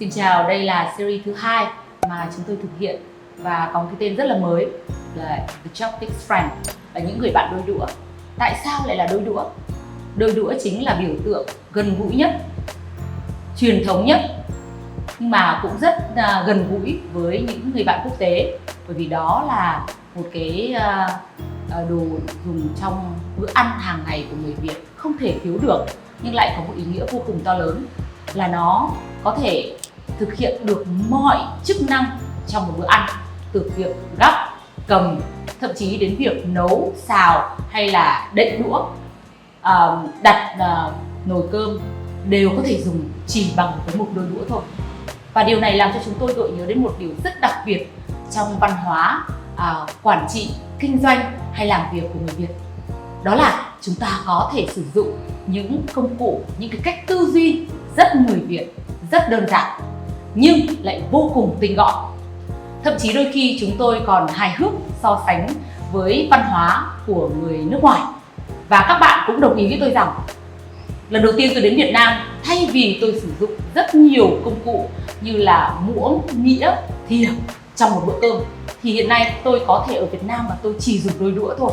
Xin chào, đây là series thứ 2 mà chúng tôi thực hiện và có một cái tên rất là mới là The Chopsticks Friend, là những người bạn đôi đũa. Tại sao lại là đôi đũa? Đôi đũa chính là biểu tượng gần gũi nhất, truyền thống nhất, nhưng mà cũng rất gần gũi với những người bạn quốc tế, bởi vì đó là một cái đồ dùng trong bữa ăn hàng ngày của người Việt, không thể thiếu được, nhưng lại có một ý nghĩa vô cùng to lớn là nó có thể thực hiện được mọi chức năng trong một bữa ăn, từ việc gắp, cầm, thậm chí đến việc nấu, xào hay là đậy đũa, đặt nồi cơm đều có thể dùng chỉ bằng với một đôi đũa thôi. Và điều này làm cho chúng tôi gợi nhớ đến một điều rất đặc biệt trong văn hóa quản trị, kinh doanh hay làm việc của người Việt. Đó là chúng ta có thể sử dụng những công cụ, những cái cách tư duy rất người Việt, rất đơn giản nhưng lại vô cùng tinh gọn. Thậm chí đôi khi chúng tôi còn hài hước so sánh với văn hóa của người nước ngoài. Và các bạn cũng đồng ý với tôi rằng lần đầu tiên tôi đến Việt Nam, thay vì tôi sử dụng rất nhiều công cụ như là muỗng, nĩa, thìa trong một bữa cơm, thì hiện nay tôi có thể ở Việt Nam mà tôi chỉ dùng đôi đũa thôi.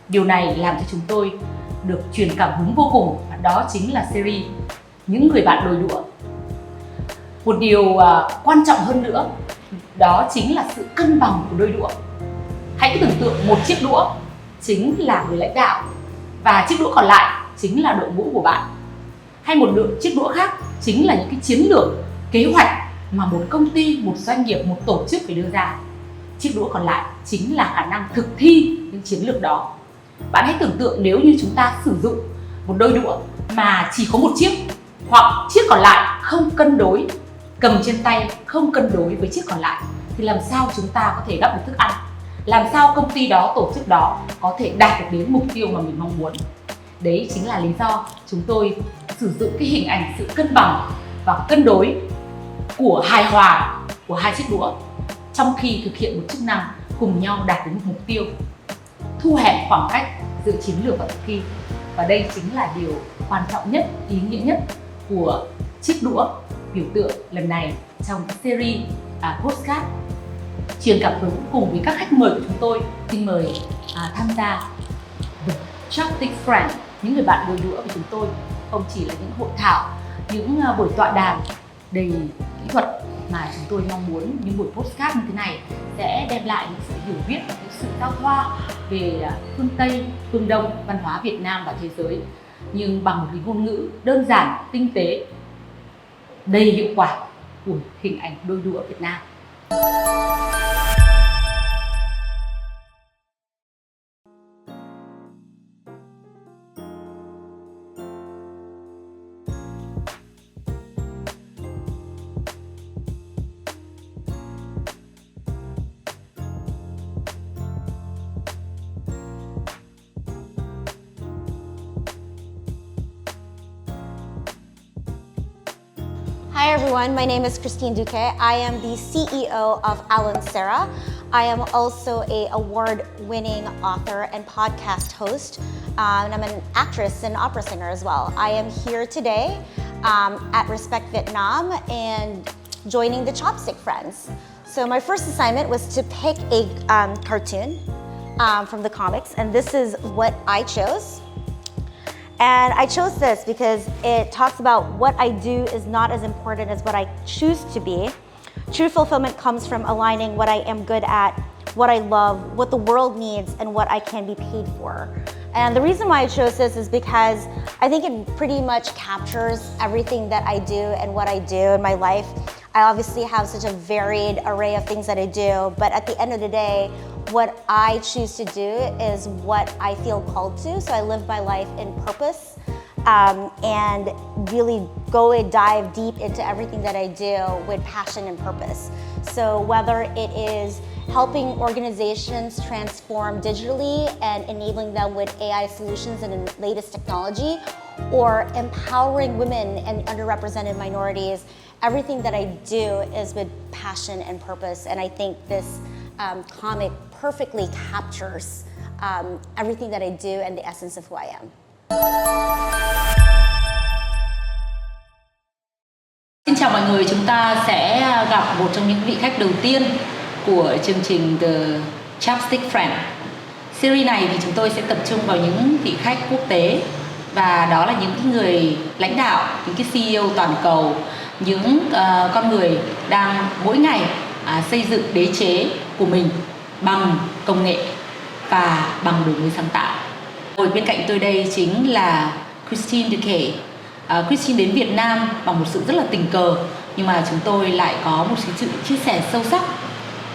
Điều này làm cho chúng tôi được truyền cảm hứng vô cùng, và đó chính là series Những người bạn đôi đũa. Một điều quan trọng hơn nữa, đó chính là sự cân bằng của đôi đũa. Hãy tưởng tượng một chiếc đũa chính là người lãnh đạo và chiếc đũa còn lại chính là đội ngũ của bạn. Hay một chiếc đũa khác chính là những cái chiến lược, kế hoạch mà một công ty, một doanh nghiệp, một tổ chức phải đưa ra. Chiếc đũa còn lại chính là khả năng thực thi những chiến lược đó. Bạn hãy tưởng tượng nếu như chúng ta sử dụng một đôi đũa mà chỉ có một chiếc, hoặc chiếc còn lại không cân đối, cầm trên tay không cân đối với chiếc còn lại, thì làm sao chúng ta có thể gắp được thức ăn? Làm sao công ty đó, tổ chức đó có thể đạt được đến mục tiêu mà mình mong muốn? Đấy chính là lý do chúng tôi sử dụng cái hình ảnh sự cân bằng và cân đối của hài hòa của hai chiếc đũa trong khi thực hiện một chức năng cùng nhau đạt đến một mục tiêu, thu hẹp khoảng cách giữa chiến lược và thực thi. Và đây chính là điều quan trọng nhất, ý nghĩa nhất của chiếc đũa biểu tượng lần này trong series podcast truyền cảm hứng cùng với các khách mời của chúng tôi. Xin mời tham gia The Chopsticks Friend, những người bạn đôi đũa của chúng tôi. Không chỉ là những hội thảo, những buổi tọa đàm đầy kỹ thuật, mà chúng tôi mong muốn những buổi podcast như thế này sẽ đem lại những sự hiểu biết, những sự giao thoa về phương Tây, phương Đông, văn hóa Việt Nam và thế giới, nhưng bằng một cái ngôn ngữ đơn giản, tinh tế, đầy hiệu quả của hình ảnh đôi đũa Việt Nam. Hi everyone, my name is Christine Duque. I am the CEO of Alan Sarah. I am also an award-winning author and podcast host, and I'm an actress and opera singer as well. I am here today at Respect Vietnam and joining the Chopstick Friends. So my first assignment was to pick a cartoon from the comics, and this is what I chose. And I chose this because it talks about what I do is not as important as what I choose to be. True fulfillment comes from aligning what I am good at, what I love, what the world needs, and what I can be paid for. And the reason why I chose this is because I think it pretty much captures everything that I do and what I do in my life. I obviously have such a varied array of things that I do, but at the end of the day, what I choose to do is what I feel called to. So I live my life in purpose and really go and dive deep into everything that I do with passion and purpose. So whether it is helping organizations transform digitally and enabling them with AI solutions and the latest technology, or empowering women and underrepresented minorities, everything that I do is with passion and purpose. And I think this comic perfectly captures everything that I do and the essence of who I am. Xin chào mọi người, chúng ta một trong những vị khách đầu tiên của chương trình The Chopstick Friend. Series này thì chúng tôi sẽ tập trung vào những vị khách quốc tế, và đó là những người lãnh đạo, những cái CEO toàn cầu, những con người đang mỗi ngày xây dựng đế chế của mình bằng công nghệ và bằng đổi mới sáng tạo. Ngồi bên cạnh tôi đây chính là Christine Duque. Christine đến Việt Nam bằng một sự rất là tình cờ, nhưng mà chúng tôi lại có một sự chia sẻ sâu sắc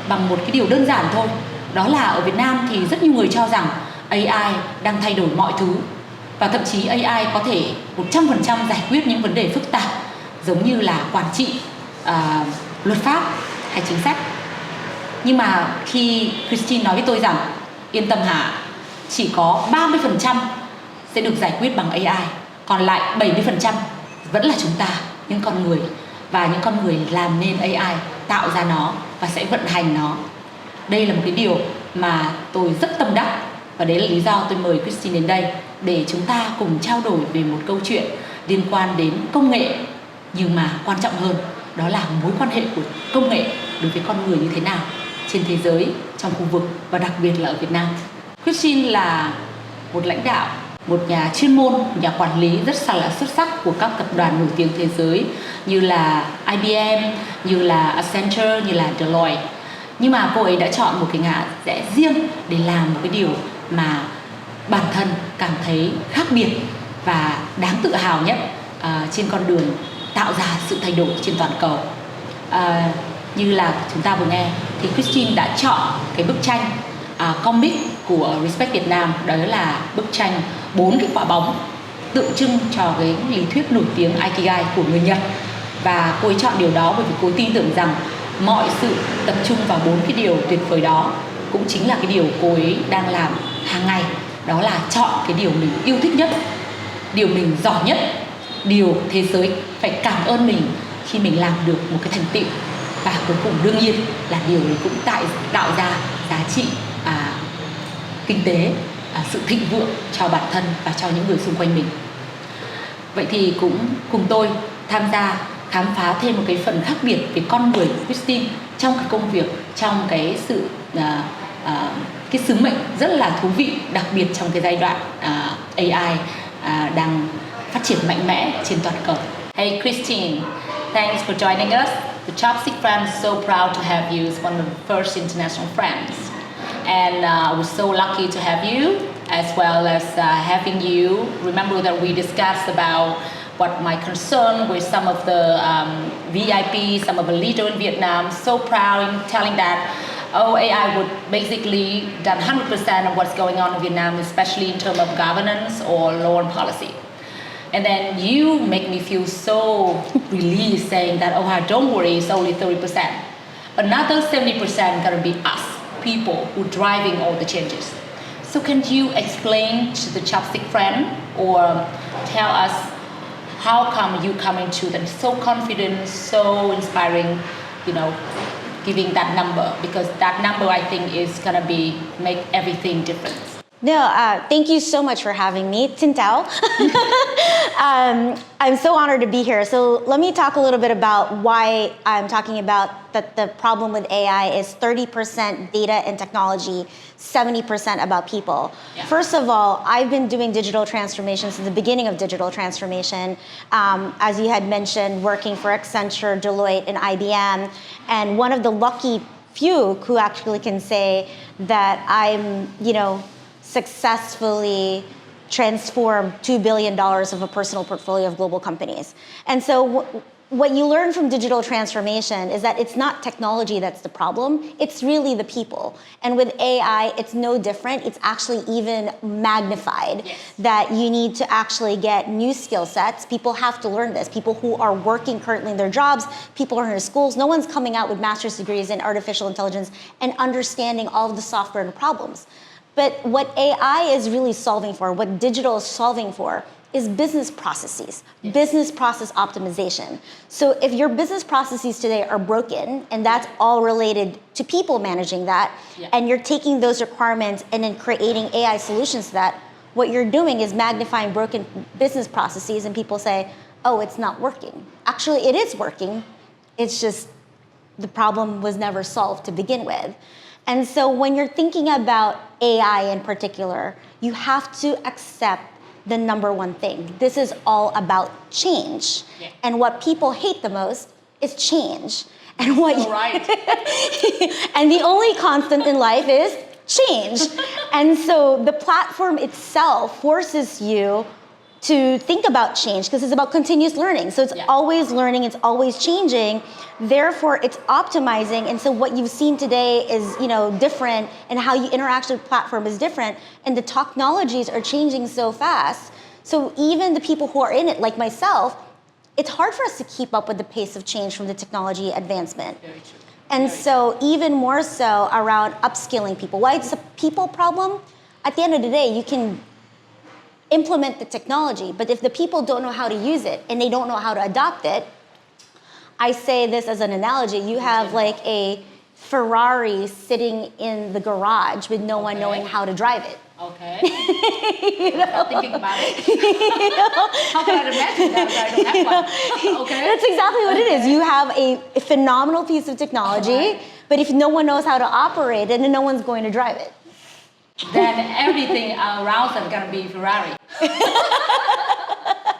bằng một cái điều đơn giản thôi. Đó là ở Việt Nam thì rất nhiều người cho rằng AI đang thay đổi mọi thứ, và thậm chí AI có thể 100% giải quyết những vấn đề phức tạp giống như là quản trị, luật pháp hay chính sách. Nhưng mà khi Christine nói với tôi rằng yên tâm Hà, chỉ có 30% sẽ được giải quyết bằng AI, còn lại 70% vẫn là chúng ta, những con người, và những con người làm nên AI, tạo ra nó và sẽ vận hành nó. Đây là một cái điều mà tôi rất tâm đắc, và đấy là lý do tôi mời Christine đến đây để chúng ta cùng trao đổi về một câu chuyện liên quan đến công nghệ, nhưng mà quan trọng hơn đó là mối quan hệ của công nghệ đối với con người như thế nào trên thế giới, trong khu vực và đặc biệt là ở Việt Nam. Christine là một lãnh đạo, một nhà chuyên môn, một nhà quản lý rất là xuất sắc của các tập đoàn nổi tiếng thế giới như là IBM, như là Accenture, như là Deloitte. Nhưng mà cô ấy đã chọn một cái ngã rẽ riêng để làm một cái điều mà bản thân cảm thấy khác biệt và đáng tự hào nhất trên con đường tạo ra sự thay đổi trên toàn cầu. Như là chúng ta vừa nghe thì Christine đã chọn cái bức tranh comic của Respect Việt Nam, đó là bức tranh 4 cái quả bóng tượng trưng cho cái lý thuyết nổi tiếng Ikigai của người Nhật. Và cô ấy chọn điều đó bởi vì cô ấy tin tưởng rằng mọi sự tập trung vào 4 cái điều tuyệt vời đó cũng chính là cái điều cô ấy đang làm hàng ngày, đó là chọn cái điều mình yêu thích nhất, điều mình giỏi nhất, điều thế giới phải cảm ơn mình khi mình làm được một cái thành tựu, và cuối cùng đương nhiên là điều ấy cũng tạo ra giá trị kinh tế, sự thịnh vượng cho bản thân và cho những người xung quanh mình. Vậy thì cũng cùng tôi tham gia khám phá thêm một cái phần khác biệt về con người của Christine trong cái công việc, trong cái sự cái sứ mệnh rất là thú vị, đặc biệt trong cái giai đoạn AI đang phát triển mạnh mẽ trên toàn cầu. Hey Christine, thanks for joining us. The Chopstick Friend is so proud to have you as one of the first international friends. And we're so lucky to have you, as well as having you. Remember that we discussed about what my concern with some of the VIP, some of the leaders in Vietnam, so proud in telling that, AI would basically done 100% of what's going on in Vietnam, especially in terms of governance or law and policy. And then you make me feel so relieved saying that, don't worry, it's only 30%. Another 70% gonna be us, people who are driving all the changes. So can you explain to the Chopstick Friend or tell us how come you come into that so confident, so inspiring, giving that number, because that number I think is gonna make everything different. No, thank you so much for having me, Tin Tao. I'm so honored to be here. So let me talk a little bit about why I'm talking about that the problem with AI is 30% data and technology, 70% about people. Yeah. First of all, I've been doing digital transformation since the beginning of digital transformation. As you had mentioned, working for Accenture, Deloitte, and IBM. And one of the lucky few who actually can say that I'm, successfully transform $2 billion of a personal portfolio of global companies. And so what you learn from digital transformation is that it's not technology that's the problem, it's really the people. And with AI, it's no different. It's actually even magnified. Yes. That you need to actually get new skill sets. People have to learn this. People who are working currently in their jobs, people who are in their schools, no one's coming out with master's degrees in artificial intelligence and understanding all of the software and the problems. But what AI is really solving for, what digital is solving for, is business processes, Yes. business process optimization. So if your business processes today are broken, and that's all related to people managing that, Yeah. and you're taking those requirements and then creating AI solutions to that, what you're doing is magnifying broken business processes, and people say, it's not working. Actually, it is working. It's just the problem was never solved to begin with. And so when you're thinking about AI in particular, you have to accept the number one thing. This is all about change. Yeah. And what people hate the most is change. And what right. and the only constant in life is change. And so the platform itself forces you to think about change because it's about continuous learning. So it's always learning, it's always changing. Therefore, it's optimizing. And so what you've seen today is, different, and how you interact with the platform is different. And the technologies are changing so fast. So even the people who are in it, like myself, it's hard for us to keep up with the pace of change from the technology advancement. Very true. And so even more so around upskilling people. Why it's a people problem? At the end of the day, you can implement the technology, but if the people don't know how to use it and they don't know how to adopt it, I say this as an analogy, you have like a Ferrari sitting in the garage with no one knowing how to drive it. Okay. I'm thinking about it. How can I imagine that if I don't have one? Okay. That's exactly what it is. You have a phenomenal piece of technology, but if no one knows how to operate it, then no one's going to drive it. Then everything around them gonna be Ferrari.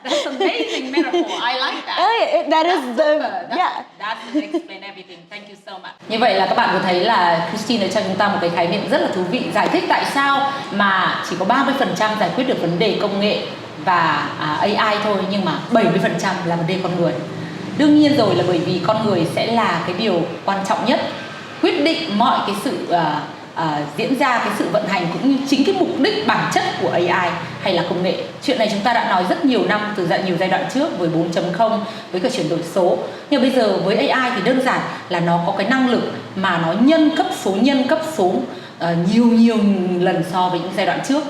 That's amazing metaphor. I like that. That is That explain everything. Thank you so much. Như vậy là các bạn có thấy là Christine đã cho chúng ta một cái khái niệm rất là thú vị, giải thích tại sao mà chỉ có 30% giải quyết được vấn đề công nghệ và AI thôi, nhưng mà 70% là vấn đề con người. Đương nhiên rồi, là bởi vì con người sẽ là cái điều quan trọng nhất, quyết định mọi cái sự diễn ra, cái sự vận hành cũng như chính cái mục đích bản chất của AI hay là công nghệ. Chuyện này chúng ta đã nói rất nhiều năm, từ nhiều giai đoạn trước với 4.0, với cả chuyển đổi số. Nhưng bây giờ với AI thì đơn giản là nó có cái năng lực mà nó nhân cấp số nhiều lần so với những giai đoạn trước.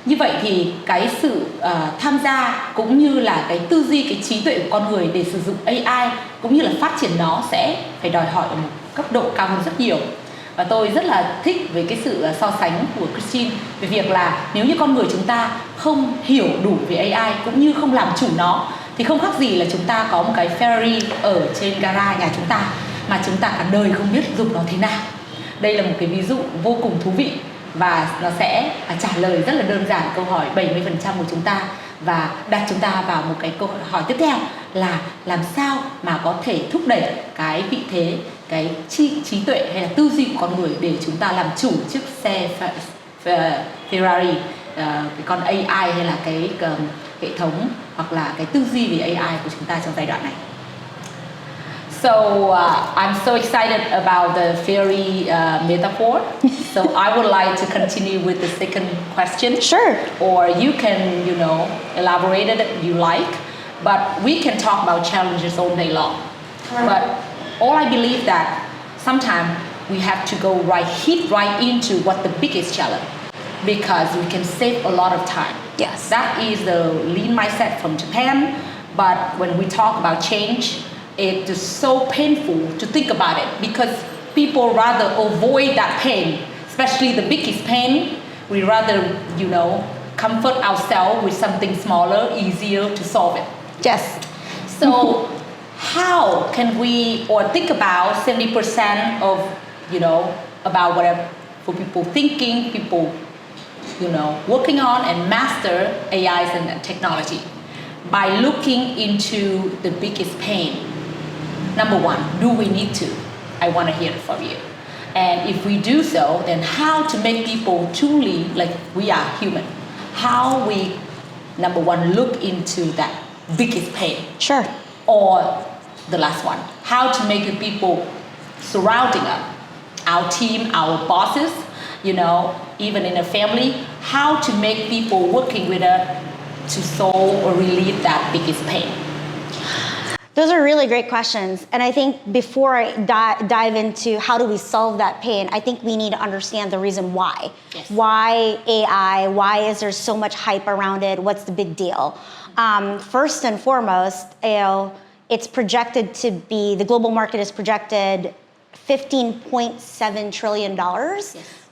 Như vậy thì cái sự tham gia cũng như là cái tư duy, cái trí tuệ của con người để sử dụng AI cũng như là phát triển nó sẽ phải đòi hỏi ở một cấp độ cao hơn rất nhiều. Và tôi rất là thích với cái sự so sánh của Christine về việc là nếu như con người chúng ta không hiểu đủ về AI cũng như không làm chủ nó thì không khác gì là chúng ta có một cái Ferrari ở trên gara nhà chúng ta mà chúng ta cả đời không biết dùng nó thế nào. Đây là một cái ví dụ vô cùng thú vị và nó sẽ trả lời rất là đơn giản câu hỏi 70% của chúng ta và đặt chúng ta vào một cái câu hỏi tiếp theo là làm sao mà có thể thúc đẩy cái vị thế, cái trí tuệ hay là tư duy của con người để chúng ta làm chủ chiếc xe Ferrari, cái con AI hay là cái hệ thống hoặc là cái tư duy về AI của chúng ta trong giai đoạn này. So I'm so excited about the Ferrari metaphor. So I would like to continue with the second question. Sure. Or you can, elaborate it if you like. But we can talk about challenges all day long. Right. But all I believe that sometimes we have to go hit right into what the biggest challenge, because we can save a lot of time. Yes. That is the lean mindset from Japan. But when we talk about change, it is so painful to think about it because people rather avoid that pain, especially the biggest pain. We rather, comfort ourselves with something smaller, easier to solve it. Yes. So how can we, or think about 70% of, about whatever, for people thinking, people, working on and master AIs and technology by looking into the biggest pain. Number one, do we need to? I want to hear it from you. And if we do so, then how to make people truly like we are human? How we, number one, look into that biggest pain. Sure. Or the last one, how to make the people surrounding us, our team, our bosses, even in a family, how to make people working with us to solve or relieve that biggest pain. Those are really great questions. And I think before I dive into how do we solve that pain, I think we need to understand the reason why. Yes. Why AI? Why is there so much hype around it? What's the big deal? First and foremost, it's projected to be, the global market is projected $15.7 trillion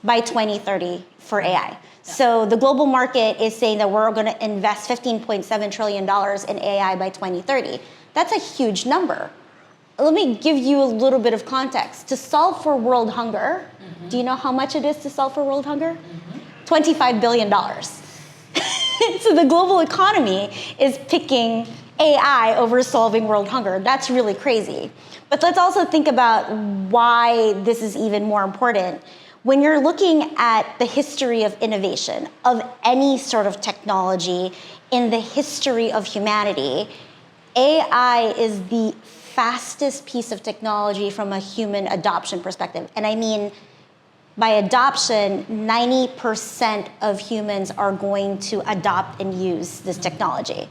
by 2030 for AI. Yeah. So the global market is saying that we're going to invest $15.7 trillion in AI by 2030. That's a huge number. let me give you a little bit of context. To solve for world hunger, do you know how much it is to solve for world hunger? $25 billion. So the global economy is picking AI over solving world hunger. That's really crazy. But let's also think about why this is even more important. When you're looking at the history of innovation, of any sort of technology in the history of humanity, AI is the fastest piece of technology from a human adoption perspective. And I mean, by adoption, 90% of humans are going to adopt and use this technology.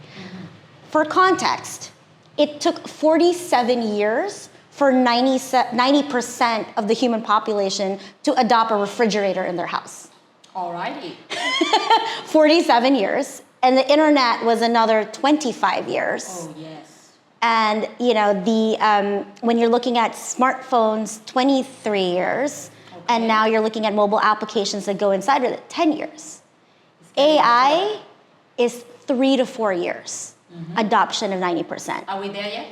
For context, it took 47 years for 90% of the human population to adopt a refrigerator in their house. Alrighty. 47 years. And the internet was another 25 years. Oh, yes. And when you're looking at smartphones, 23 years. Okay. And now you're looking at mobile applications that go inside of it, 10 years. AI is 3 to 4 years. Adoption of 90%. Are we there yet?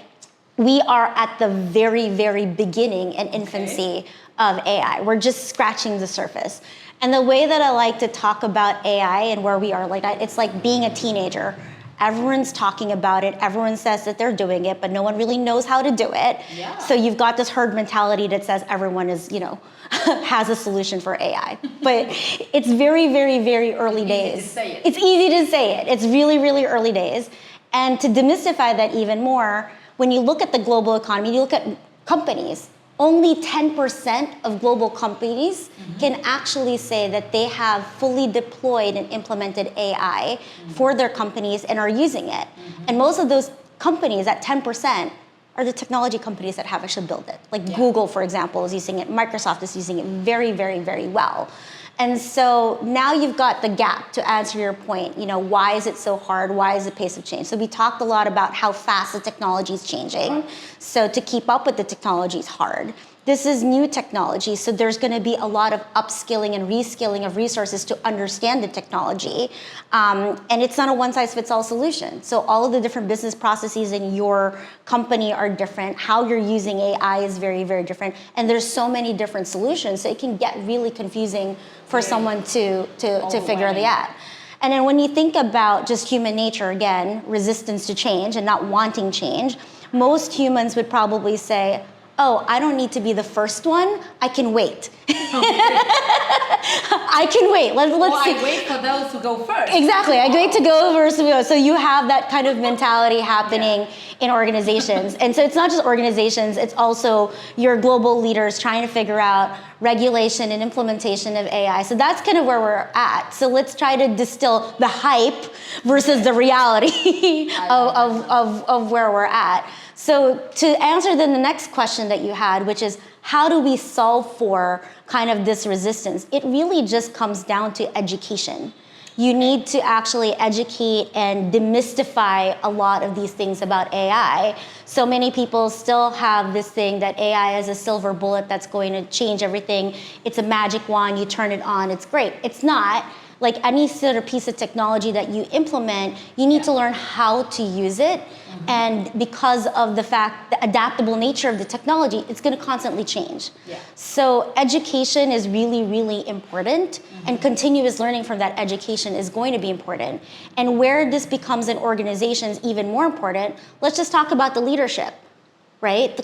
We are at the very, very beginning and infancy of AI. We're just scratching the surface. And the way that I like to talk about AI and where we are like that, it's like being a teenager. Everyone's talking about it. Everyone says that they're doing it, but no one really knows how to do it. Yeah. So you've got this herd mentality that says everyone is, has a solution for AI. But it's very, very, very early days. Easy to say it. It's easy to say it. It's really, really early days. And to demystify that even more, when you look at the global economy, you look at companies, only 10% of global companies can actually say that they have fully deployed and implemented AI for their companies and are using it. And most of those companies, that 10%, are the technology companies that have actually built it. Like Google, for example, is using it. Microsoft is using it very, very, very well. And so now you've got the gap to answer your point. Why is it so hard? Why is the pace of change? So we talked a lot about how fast the technology is changing. So to keep up with the technology is hard. This is new technology, so there's going to be a lot of upskilling and reskilling of resources to understand the technology. And it's not a one-size-fits-all solution. So all of the different business processes in your company are different. How you're using AI is very, very different. And there's so many different solutions, so it can get really confusing for someone to figure that out. And then when you think about just human nature, again, resistance to change and not wanting change, most humans would probably say, oh, I don't need to be the first one. I can wait. I can wait. Let's see. I wait for those who go first. Exactly. I wait to go first. So you have that kind of mentality happening in organizations. And so it's not just organizations, it's also your global leaders trying to figure out regulation and implementation of AI. So that's kind of where we're at. So let's try to distill the hype versus the reality of where we're at. So to answer then the next question that you had, which is how do we solve for kind of this resistance? It really just comes down to education. You need to actually educate and demystify a lot of these things about AI. So many people still have this thing that AI is a silver bullet that's going to change everything. It's a magic wand, you turn it on, it's great. It's not. Like any sort of piece of technology that you implement, you need to learn how to use it. And because of the adaptable nature of the technology, it's going to constantly change. So education is really, really important, and continuous learning from that education is going to be important. And where this becomes in organizations even more important, let's just talk about the leadership, right?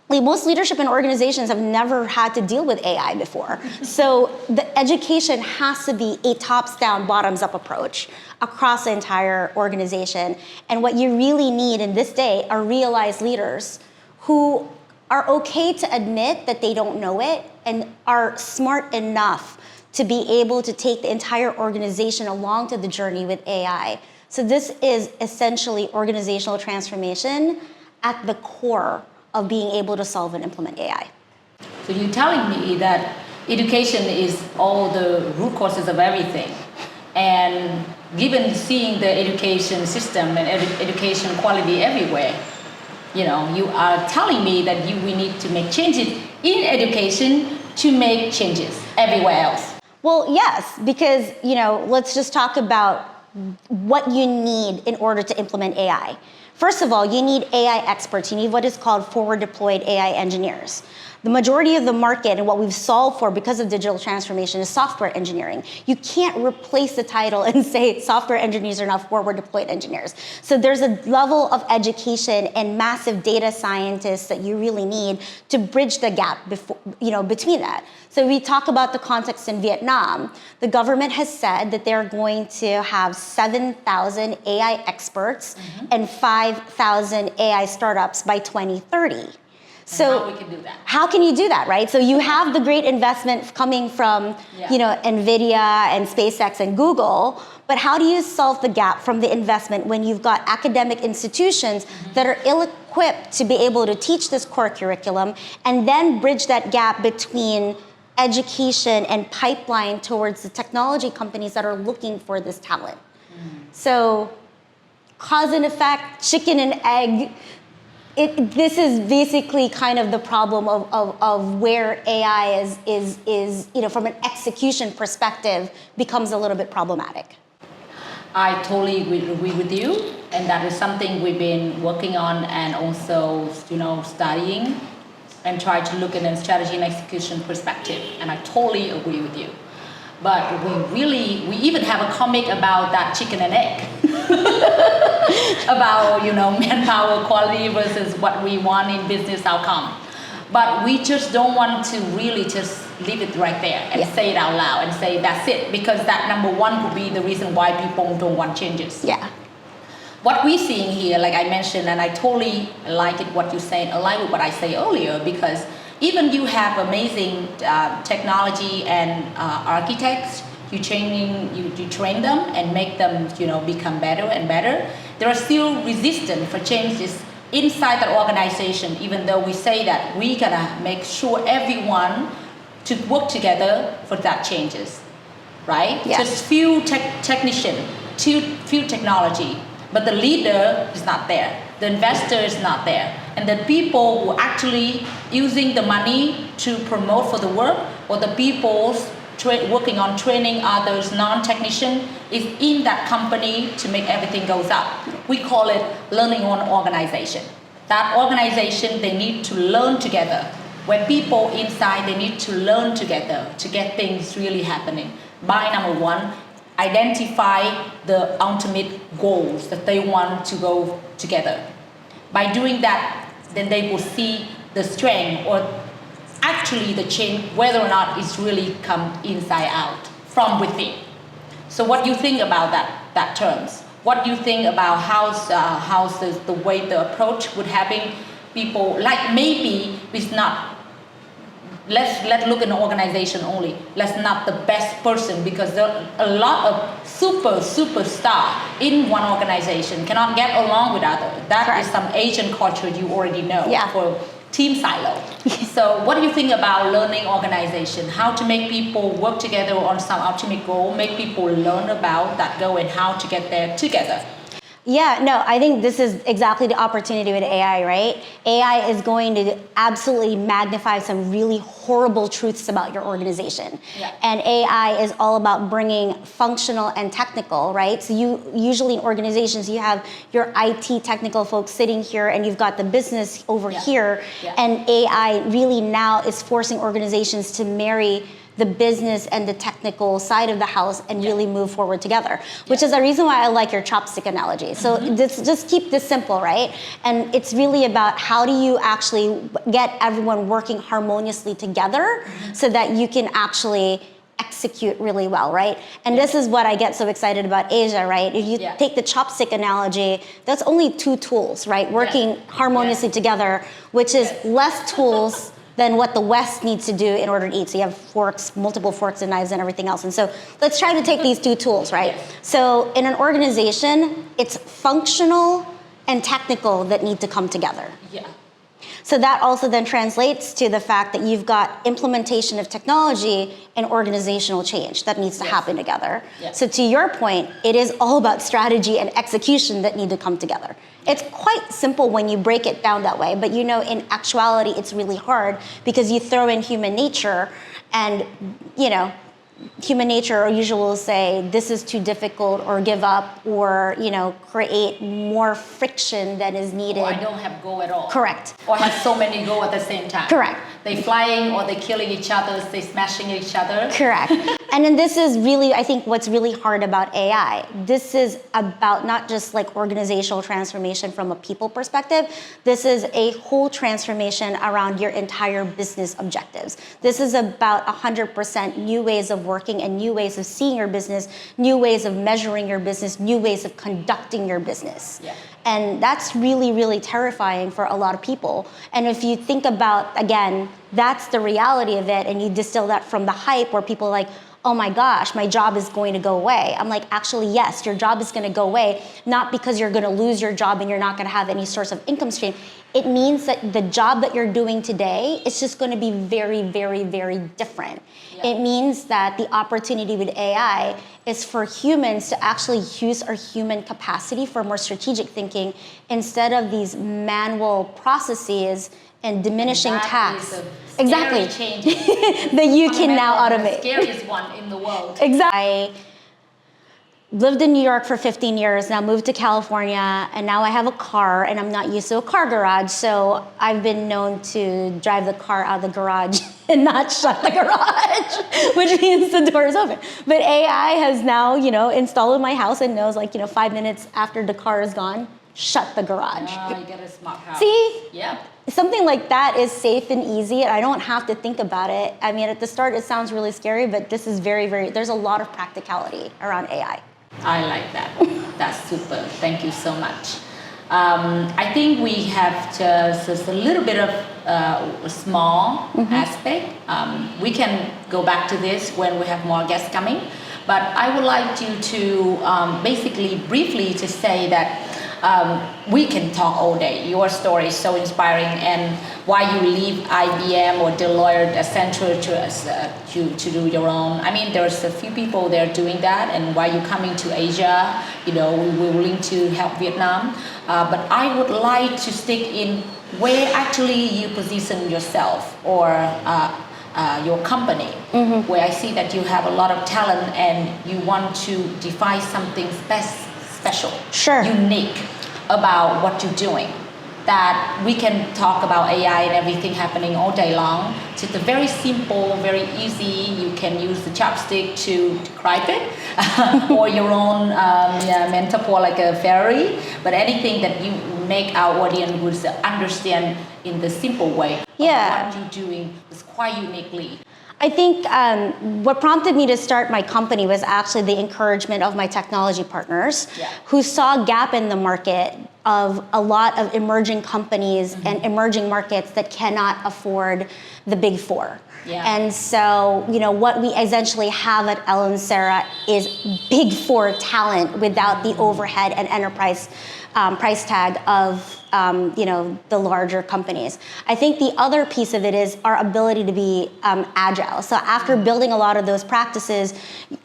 Most leadership in organizations have never had to deal with AI before. So the education has to be a tops-down, bottoms-up approach across the entire organization. And what you really need in this day are realized leaders who are okay to admit that they don't know it and are smart enough to be able to take the entire organization along to the journey with AI. So this is essentially organizational transformation at the core of being able to solve and implement AI. So you're telling me that education is all the root causes of everything. And given seeing the education system and education quality everywhere, you are telling me that we need to make changes in education to make changes everywhere else. Well, yes, because, let's just talk about what you need in order to implement AI. First of all, you need AI experts. You need what is called forward deployed AI engineers. The majority of the market and what we've solved for because of digital transformation is software engineering. You can't replace the title and say software engineers are now forward deployed engineers. So there's a level of education and massive data scientists that you really need to bridge the gap between that. So we talk about the context in Vietnam. The government has said that they're going to have 7,000 AI experts and 5,000 AI startups by 2030. So how we can do that? How can you do that, right? So you have the great investment coming from, NVIDIA and SpaceX and Google, but how do you solve the gap from the investment when you've got academic institutions that are ill-equipped to be able to teach this core curriculum and then bridge that gap between education and pipeline towards the technology companies that are looking for this talent? So cause and effect, chicken and egg. This is basically kind of the problem of where AI is from an execution perspective becomes a little bit problematic. I totally agree with you, and that is something we've been working on and also studying and try to look at a strategy and execution perspective, and I totally agree with you. But we even have a comic about that chicken and egg. About manpower quality versus what we want in business outcome. But we just don't want to really just leave it right there and say it out loud and say that's it, because that number one could be the reason why people don't want changes. Yeah. What we're seeing here, like I mentioned, and I totally like it what you said, align with what I said earlier, because even you have amazing technology and architects, you train them and make them become better and better. There are still resistance for changes inside the organization, even though we say that we gotta make sure everyone to work together for that changes, right? Yeah. Just few technician, few technology, but the leader is not there. The investor is not there. And the people who actually using the money to promote for the work, or the people working on training others, non-technician, is in that company to make everything goes up. We call it learning on organization. That organization, they need to learn together. When people inside, they need to learn together to get things really happening. By number one, identify the ultimate goals that they want to go together. By doing that, then they will see the strength or actually the change, whether or not it's really come inside out, from within. So what do you think about that terms? What do you think about how's the way the approach would having people, like maybe it's not, let's look at an organization only. Let's not the best person, because there are a lot of superstar in one organization cannot get along with other. That Correct. is some Asian culture you already know. Yeah. For team silo. So what do you think about learning organization? How to make people work together on some ultimate goal, make people learn about that goal and how to get there together? Yeah, no, I think this is exactly the opportunity with AI, right? AI is going to absolutely magnify some really horrible truths about your organization. Yeah. And AI is all about bringing functional and technical, right? So you usually in organizations, you have your IT technical folks sitting here and you've got the business over here. Yeah. And AI really now is forcing organizations to marry the business and the technical side of the house and really move forward together, which is the reason why I like your chopstick analogy. So just keep this simple, right? And it's really about how do you actually get everyone working harmoniously together so that you can actually execute really well, right? And this is what I get so excited about Asia, right? If you take the chopstick analogy, that's only two tools, right? Working harmoniously together, which is less tools than what the West needs to do in order to eat. So you have forks, multiple forks and knives and everything else. And so let's try to take these two tools, right? So in an organization, it's functional and technical that need to come together. Yeah. So that also then translates to the fact that you've got implementation of technology and organizational change that needs to happen together. Yes. So to your point, it is all about strategy and execution that need to come together. It's quite simple when you break it down that way, but in actuality, it's really hard because you throw in human nature and, human nature usually will say this is too difficult or give up or, create more friction than is needed. Or I don't have goal at all. Correct. Or have so many goals at the same time. Correct. They flying or they killing each other, they smashing each other. Correct. And then this is really, I think, what's really hard about AI. This is about not just like organizational transformation from a people perspective. This is a whole transformation around your entire business objectives. This is about 100% new ways of working and new ways of seeing your business, new ways of measuring your business, new ways of conducting your business. Yeah. And that's really, really terrifying for a lot of people. And if you think about, again, that's the reality of it, and you distill that from the hype where people are like, oh my gosh, my job is going to go away. I'm like, actually, yes, your job is going to go away, not because you're going to lose your job and you're not going to have any source of income stream. It means that the job that you're doing today is just going to be very, very, very different. Yeah. It means that the opportunity with AI is for humans to actually use our human capacity for more strategic thinking instead of these manual processes and diminishing tasks. Exactly. That you can now automate. The scariest one in the world. Exactly. I lived in New York for 15 years, now moved to California, and now I have a car, and I'm not used to a car garage, so I've been known to drive the car out of the garage and not shut the garage, which means the door is open. But AI has now, installed in my house and knows 5 minutes after the car is gone, shut the garage. Oh, you get a smart house. See? Yep. Something like that is safe and easy, and I don't have to think about it. I mean, at the start, it sounds really scary, but this is very, very, there's a lot of practicality around AI. I like that. That's super. Thank you so much. I think we have just a little bit of a small aspect. We can go back to this when we have more guests coming, but I would like you to basically briefly to say that we can talk all day. Your story is so inspiring, and why you leave IBM or Deloitte, Accenture to do your own. I mean, there's a few people there doing that, and why you coming to Asia. We're willing to help Vietnam. But I would like to stick in where actually you position yourself or your company, where I see that you have a lot of talent and you want to define something special, sure, unique about what you're doing, that we can talk about AI and everything happening all day long. It's very simple, very easy. You can use the chopstick to describe it or your own metaphor like a fairy, but anything that you make our audience would understand in the simple way. Yeah. What you're doing is quite uniquely. I think what prompted me to start my company was actually the encouragement of my technology partners, who saw a gap in the market of a lot of emerging companies and emerging markets that cannot afford the big four. Yeah. And so, what we essentially have at Ellen Sara is big four talent without the overhead and enterprise price tag of the larger companies. I think the other piece of it is our ability to be agile. So after building a lot of those practices,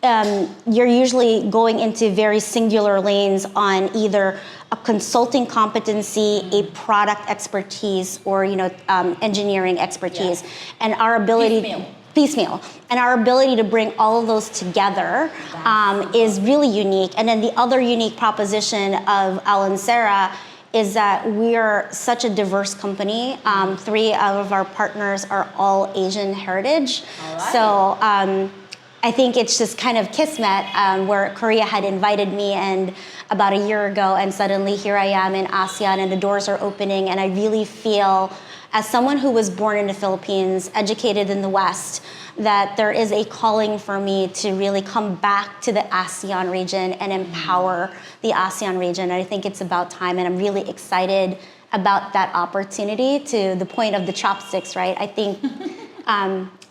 you're usually going into very singular lanes on either a consulting competency, a product expertise, or engineering expertise, and our ability piecemeal. And our ability to bring all of those together is really unique. And then the other unique proposition of Ellen Sara is that we are such a diverse company. 3 out of our partners are all Asian heritage. All right. So I think it's just kind of kismet where Korea had invited me and about a year ago, and suddenly here I am in ASEAN and the doors are opening, and I really feel, as someone who was born in the Philippines, educated in the West, that there is a calling for me to really come back to the ASEAN region and empower the ASEAN region. And I think it's about time, and I'm really excited about that opportunity. To the point of the chopsticks, right? I think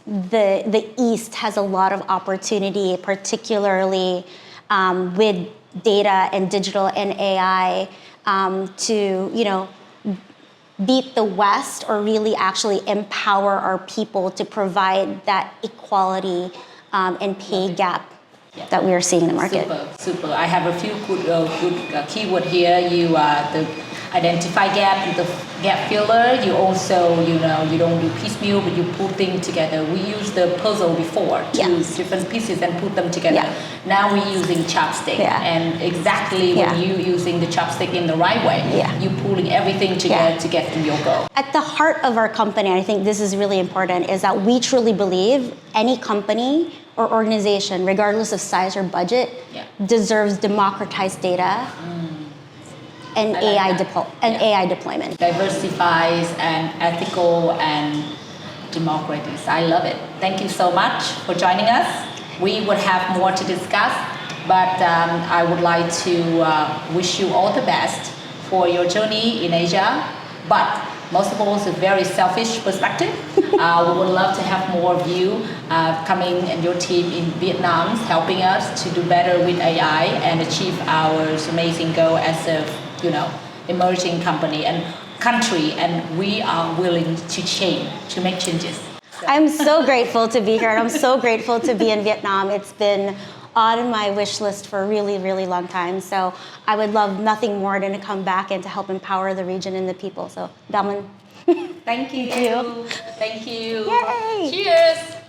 the East has a lot of opportunity, particularly with data and digital and AI, to beat the West, or really actually empower our people to provide that equality and pay gap that we are seeing in the market. Super. I have a few good keyword here. You are identify gap with the gap filler. You also, you don't do piecemeal, but you put things together. We used the puzzle before, different pieces and put them together. Yeah. Now we're using chopstick, and exactly when you using the chopstick in the right way, you pulling everything together to get to your goal. At the heart of our company, I think this is really important, is that we truly believe any company or organization, regardless of size or budget, deserves democratized data and AI deployment. Diversifies and ethical and democratic. I love it. Thank you so much for joining us. We would have more to discuss, but I would like to wish you all the best for your journey in Asia. But most of all, it's a very selfish perspective. We would love to have more of you coming and your team in Vietnam, helping us to do better with AI and achieve our amazing goal as a emerging company and country. And we are willing to change, to make changes. So. I'm so grateful to be here, and I'm so grateful to be in Vietnam. It's been on my wish list for a really, really long time. So I would love nothing more than to come back and to help empower the region and the people. So, Damon. Thank you. Thank you. Thank you. Yay! Cheers.